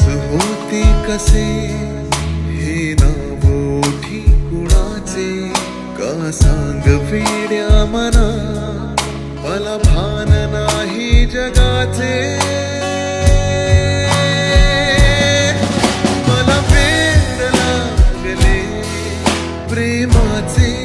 होती कसे हे नाव ओठी कुणाचे का सांग वेड्या मना मला भान नाही जगाचे मला वेड लागले प्रेमाचे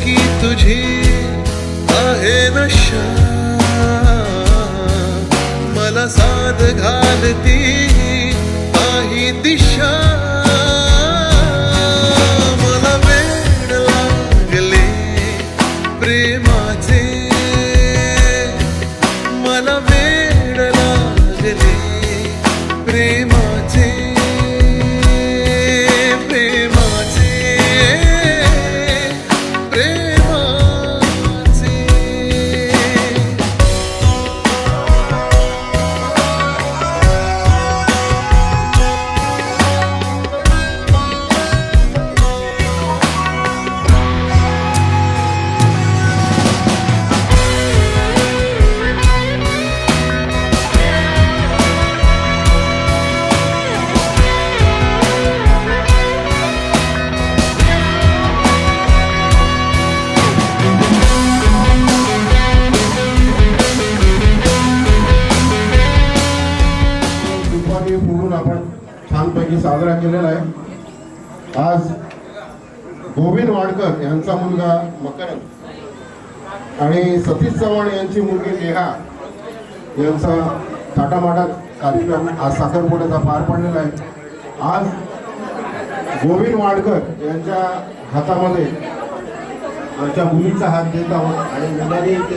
की तुझी आहे नशा मला साध घालती काही दिशा मला वेड लागले प्रेमाचे मला वेड लागले प्रेमाचे म्हणून आपण छानपैकी साजरा केलेला आहे। आज गोविंद वाडकर यांचा मुलगा मकरंद आणि सतीश चव्हाण यांची मुलगी नेहा यांचा थाटामाटात कार्यक्रम आज साखरपुड्याचा पार पडलेला आहे। आज गोविंद वाडकर यांच्या हातामध्ये आमच्या मुलीचा हात देत आहोत आणि मुलांनी ते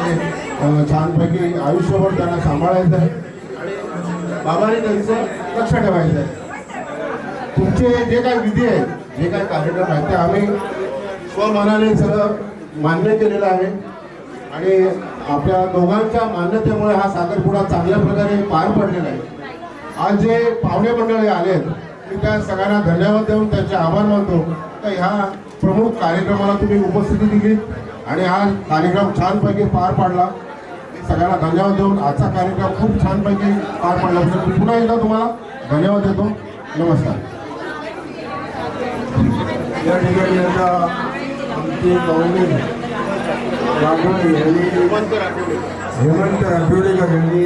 छानपैकी आयुष्यभर त्यांना सांभाळायचं आहे आणि बाबांनी त्यांचं लक्ष ठेवायचं आहे। तुमचे जे काही विधी आहेत, जे काही कार्यक्रम आहेत ते आम्ही स्वमनाने सगळं मान्य केलेलं आहे आणि आपल्या दोघांच्या मान्यतेमुळे हा साखरपुडा चांगल्या प्रकारे पार पडलेला आहे। आज जे पाहुणे मंडळी आलेत मी त्या सगळ्यांना धन्यवाद देऊन त्यांचे आभार मानतो तर ह्या प्रमुख कार्यक्रमाला तुम्ही उपस्थिती दिली आणि हा कार्यक्रम छानपैकी पार पाडला। सगळ्यांना धन्यवाद देऊन आजचा कार्यक्रम खूप छानपैकी पार पडला। पुन्हा एकदा तुम्हाला धन्यवाद देतो। नमस्कार। या ठिकाणी आता आमचे पाहुणे हेमंत राठोडेकर यांनी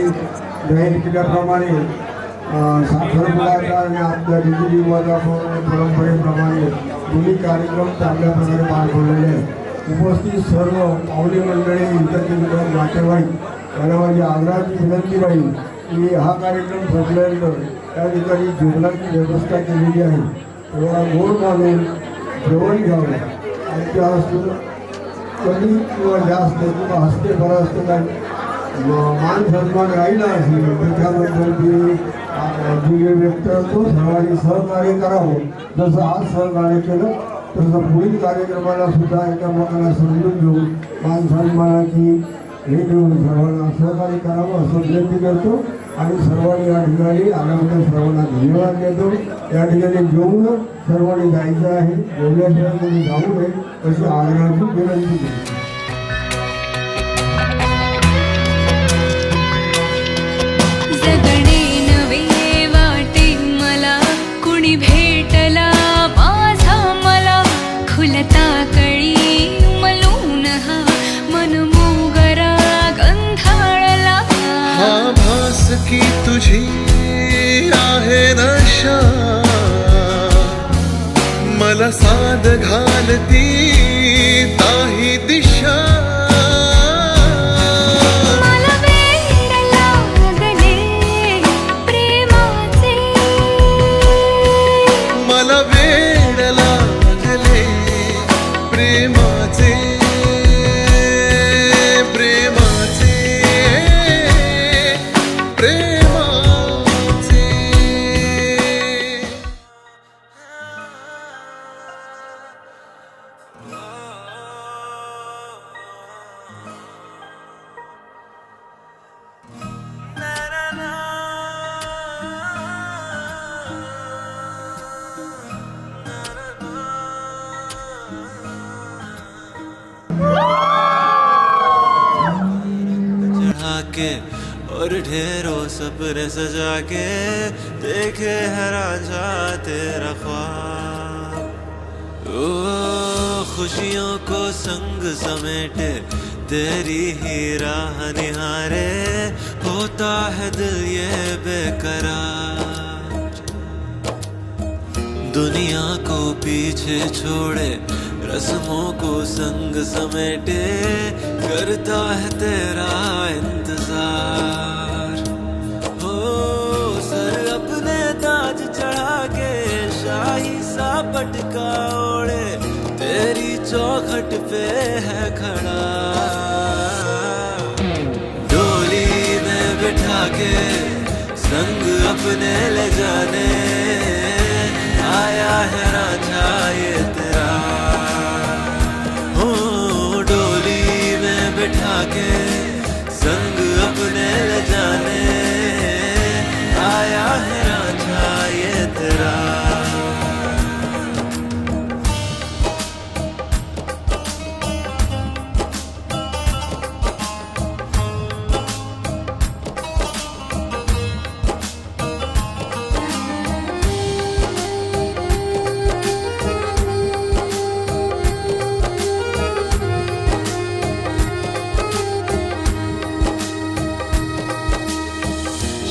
जाहीर केल्याप्रमाणे साखरपुड्याचा आणि आपल्या रीतिरिवाजा परंपरेप्रमाणे दोन्ही कार्यक्रम चांगल्या प्रकारे पार पडलेले आहेत। उपस्थित सर्व पाहुणे मंडळी इतर नातेवाईक यांना माझी आग्रहाची विनंती राहील की हा कार्यक्रम संपल्यानंतर त्या ठिकाणी जेवणाची व्यवस्था केलेली आहे, तेव्हा गोड घालून जेवण घ्यावं आणि त्या कमी किंवा जास्त किंवा हस्ते बरं असतं काय मान सन्मान राहिला असेल त्याच्याबद्दल जे व्यक्त असतो सर्वांनी सहकार्य करावं। जसं आज सहकार्य केलं तसं पुढील कार्यक्रमाला सुद्धा एकामेकाला समजून घेऊन मान सन्मानाची हे घेऊन सर्वांना सहकार्य करावं असं विनंती करतो आणि सर्वांनी या ठिकाणी आल्याबद्दल सर्वांना धन्यवाद देतो। या ठिकाणी जेवून सर्वांनी जायचं आहे, जेवल्याशिवाय कोणी जाऊ नये अशी आग्रहाची विनंती करतो। भेटला माझा मला खुलता कळी मलून हा मन मोगरा गंधाळला हा भास की तुझी आहे नशा मला साद घालती ताही दिशा मला वेड लागले प्रेमाचे मला वेड लागले प्रेमाचे प्रेमाचे प्रेमाचे चढ़ा के और ढेरों सपने सजा के देखे है राजा तेरा ख्वाब। ओ खुशियों को संग समेटे तेरी ही राह निहारे होता है दिल ये बेकरार। दुनिया को पीछे छोड़े रस्मों को संग समेटे करता है तेरा इंतजार। हो सर अपने ताज चढ़ा के शाही सा पटका ओढ़े तेरी चौखट पे है खड़ा। डोली में बिठा के संग अपने ले जाने आया है राजा ये तेरा। हो डोली में बिठा के संग अपने ले जाने आया है राजा ये तेरा।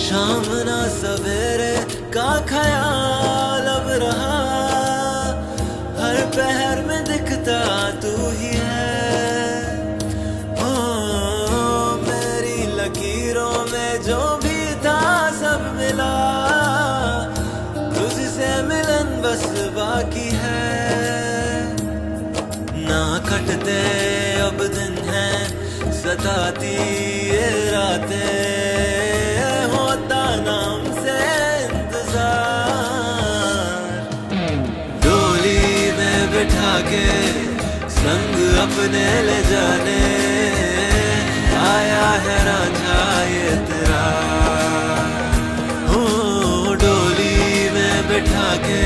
शाम ना सवेरे का ख्याल अब रहा हर पहर में दिखता तू ही है। ओ मेरी लकीरों में जो भी था सब मिला तुझसे मिलन बस बाकी है। ना कटते अब दिन हैं सताती ये रातें होता नाम से इंतजार। डोली में बिठा के संग अपने ले जाने आया है राजा ये तेरा। हो डोली में बिठा के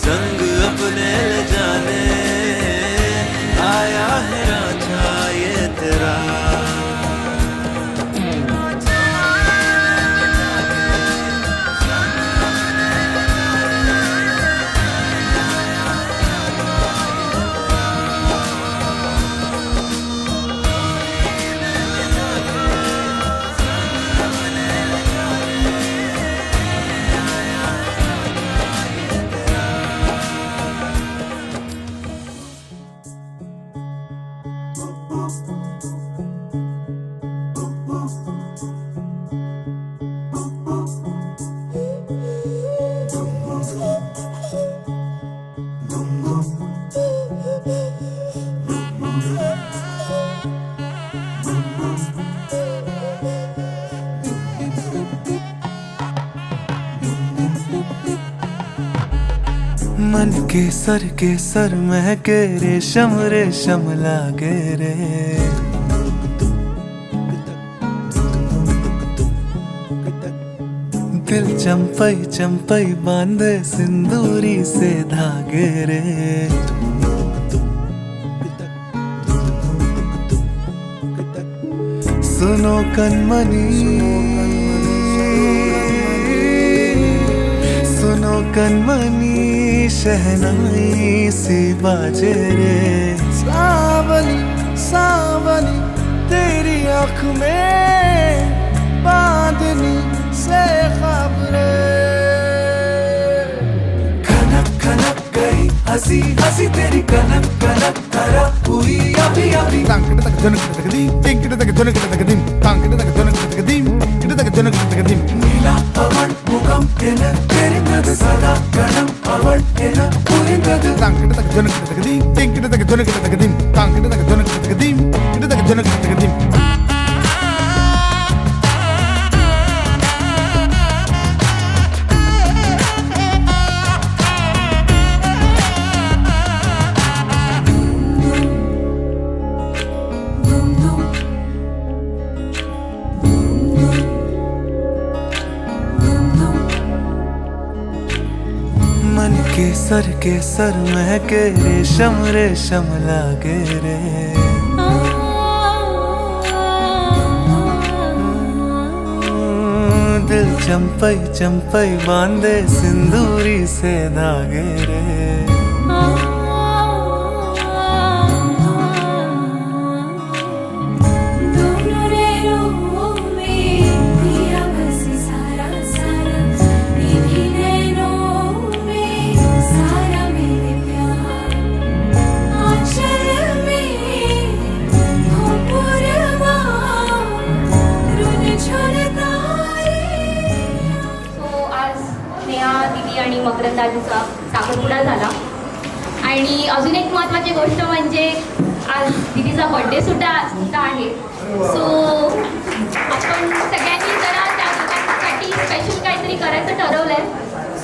संग अपने ले जाने आया है राजा ये तेरा। मन के सर महके रेशम रेशम लागे रे। दिल चंपई चंपई बांधे सिंदूरी से धागे रे। सुनो कनमनी सुनो कनमनी शहनाई सी बाजे रे। सावनी सावनी तेरी आँख में बांधनी से खबरें। खनक खनक गई हंसी हंसी तेरी कनक कनक करा हुई अभी अभी नीला अवण मुखम तेरिंगद सदा गणम अवण पुरिंगद मन केसर केसर महके रेशम रेशम लागे रे दिल चंपई चंपई बांधे सिंदूरी से धागे रे आणि मकरंदाजीचा साखरपुडा झाला. आणि अजून एक महत्त्वाची गोष्ट म्हणजे आज दीदीचा बर्थडे सुद्धा आहे. सो आपण सगळ्यांनी जरा त्या दोघांसाठी स्पेशल काहीतरी करायचं ठरवलं आहे.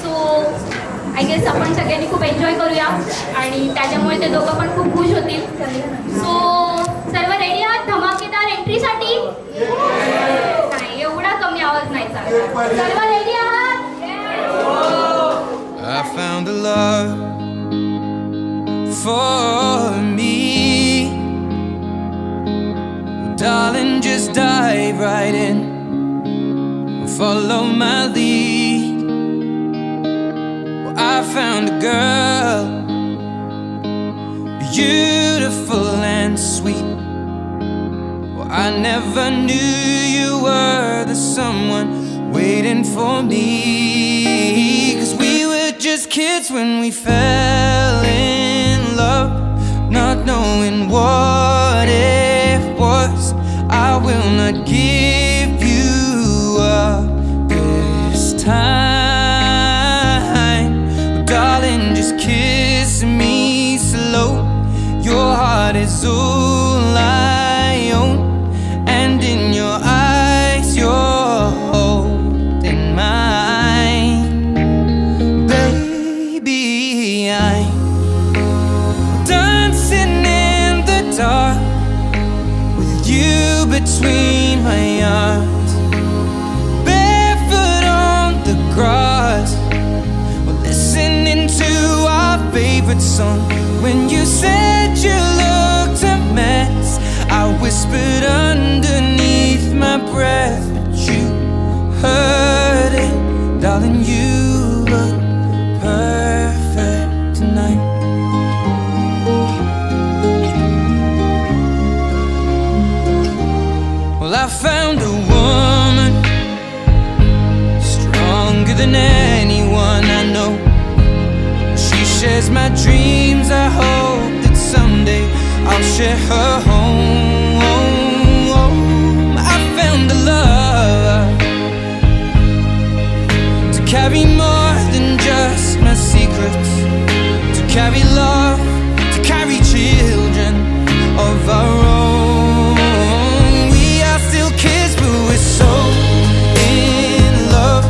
सो आय गेस आपण सगळ्यांनी खूप एन्जॉय करूया आणि त्याच्यामुळे ते दोघं पण खूप खुश होतील. सो सर्व रेडी आहात धमाकेदार एंट्रीसाठी? नाही, एवढा कमी आवाज नाही चालत. सर्व रेडी आहात? I found a love for me. Well, darling, just dive right in. Follow my lead. Well, I found a girl, beautiful and sweet. Well, I never knew you were the someone waiting for me. 'Cause we were just kids when we fell in love, not knowing what it was. I will not give you up this time. Oh, darling, just kiss me slow. Your heart is all I own, and in your eyes you're holding mine. Baby, I'm dancing in the dark with you between my arms, barefoot on the grass, listening to our favorite song. When you said you looked a mess, I whispered underneath my breath, but you heard it, darling. You look perfect tonight. Well, I found a woman stronger than anyone I know. She shares my dreams. I hope that someday I'll share her home. I found a love to carry more than just my secrets, to carry love, to carry children of our own. We are still kids, but we're so in love,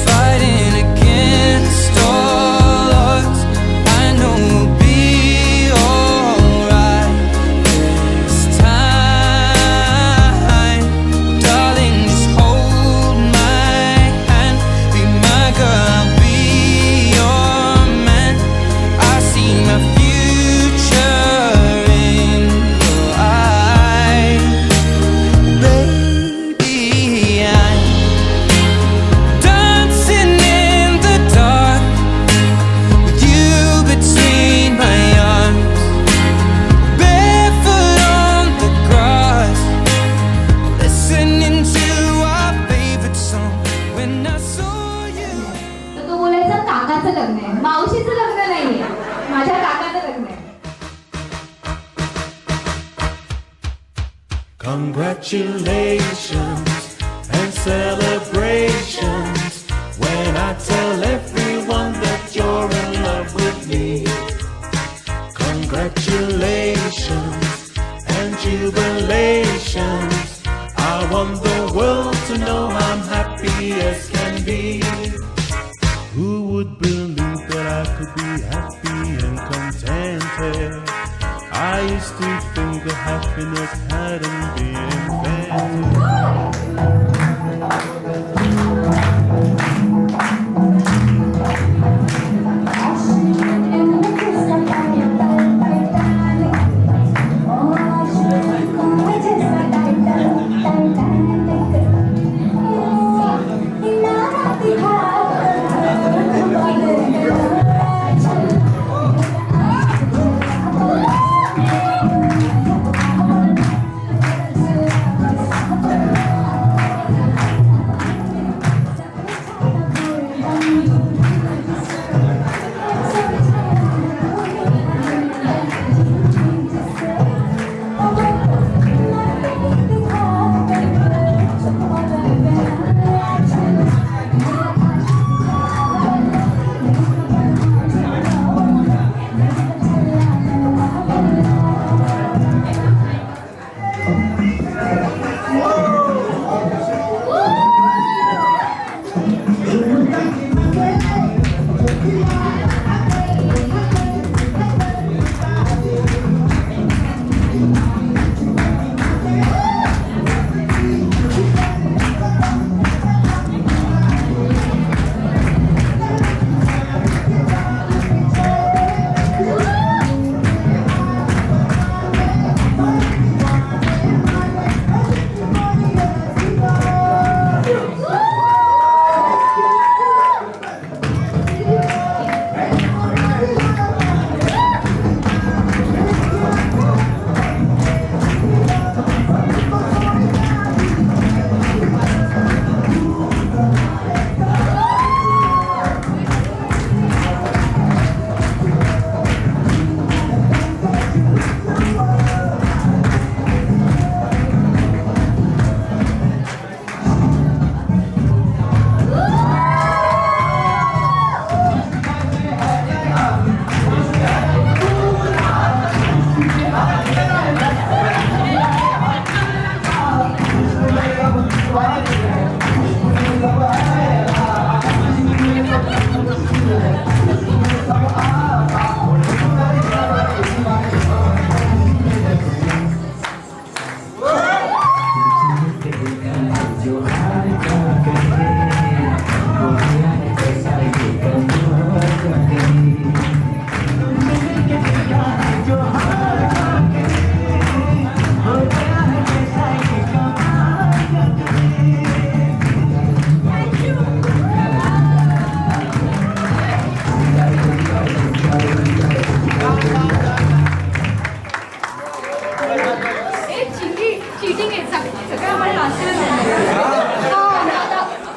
fighting against all odds. I know we'll be alright this time. Darling, just hold my hand, be my girl, I'll be your man. I see my future in your eyes. Baby, I'm dancing in the dark with you between my arms, barefoot on the grass, listening to our favorite song. When I saw you. तर तो बोलायचा काकाचं लग्न आहे, मावशीचं लग्न नाहीये. माझ्या काकाचं लग्न आहे. Congratulations and celebrations when I tell everyone that you're in love with me. Congratulations and jubilations. I want the world to know I'm happy as can be. Who would believe that I could be happy and contented? I used to think that happiness hadn't been invented.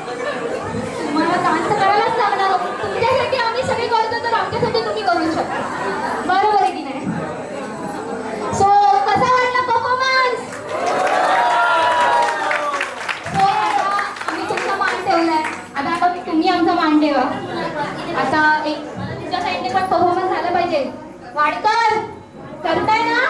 तुम्हाला dance करायलाच लागणार. तुमच्यासाठी आम्ही सगळे करतो तर आमच्यासाठी तुम्ही करू शकता. बरोबर आहे की नाही? सो कसा वाटला परफॉर्मन्स? आम्ही तुमचा मान ठेवलाय. आता तुम्ही आमचा मान ठेवा. आता एक तुमच्या साईडने पण परफॉर्मन्स झाला पाहिजे. वाडकर करताय ना?